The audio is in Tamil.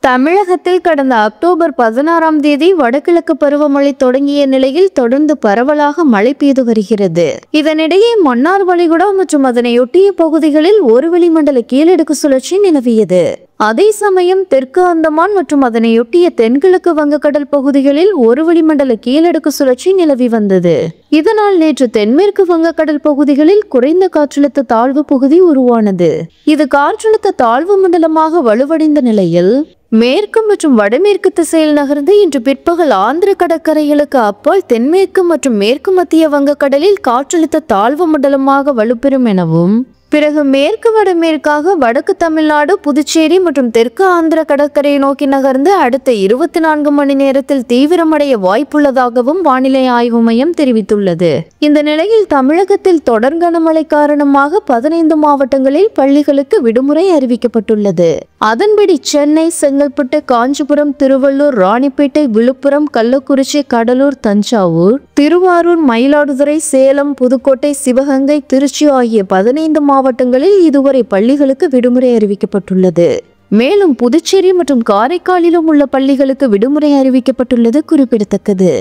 தமிழகத்தில் கடந்த அக்டோபர் 16ஆம் தேதி வடகிழக்கு பருவமழை தொடங்கிய நிலையில் தொடர்ந்து பரவலாக மழை பெய்து வருகிறது. இதனிடையே மன்னார் வளைகுடா மற்றும் அதனையொட்டிய பகுதிகளில் ஒரு வளிமண்டல கீழடுக்கு சுழற்சி நிலவியது. அதே சமயம் தெற்கு அந்தமான் மற்றும் அதனையொட்டிய தென்கிழக்கு வங்கக்கடல் பகுதிகளில் ஒரு வளிமண்டல கீழடுக்கு சுழற்சி நிலவி வந்தது. இதனால் நேற்று தென்மேற்கு வங்கக்கடல் பகுதிகளில் குறைந்த காற்றழுத்த தாழ்வு பகுதி உருவானது. இது காற்றழுத்த தாழ்வு மண்டலமாக வலுவடைந்த நிலையில் மேற்கு மற்றும் வடமேற்கு திசையில் நகர்ந்து இன்று பிற்பகல் ஆந்திர கடற்கரைகளுக்கு அப்பால் தென்மேற்கு மற்றும் மேற்கு மத்திய வங்கக்கடலில் காற்றழுத்த தாழ்வு மண்டலமாக வலுப்பெறும் எனவும் பிறகு மேற்கு வடமேற்காக வடக்கு தமிழ்நாடு, புதுச்சேரி மற்றும் தெற்கு ஆந்திர கடற்கரையை நோக்கி நகர்ந்து அடுத்த 24 மணி நேரத்தில் தீவிரமடைய வாய்ப்புள்ளதாகவும் வானிலை ஆய்வு மையம் தெரிவித்துள்ளது. இந்த நிலையில் தமிழகத்தில் தொடர் கனமழை காரணமாக 15 மாவட்டங்களில் பள்ளிகளுக்கு விடுமுறை அறிவிக்கப்பட்டுள்ளது. அதன்படி சென்னை, செங்கல்பட்டு, காஞ்சிபுரம், திருவள்ளூர், ராணிப்பேட்டை, விழுப்புரம், கள்ளக்குறிச்சி, கடலூர், தஞ்சாவூர், திருவாரூர், மயிலாடுதுறை, சேலம், புதுக்கோட்டை, சிவகங்கை, திருச்சி ஆகிய 15 மாவட்டங்களில் இதுவரை பள்ளிகளுக்கு விடுமுறை அறிவிக்கப்பட்டுள்ளது. மேலும் புதுச்சேரி மற்றும் காரைக்காலிலும் உள்ள பள்ளிகளுக்கு விடுமுறை அறிவிக்கப்பட்டுள்ளது குறிப்பிடத்தக்கது.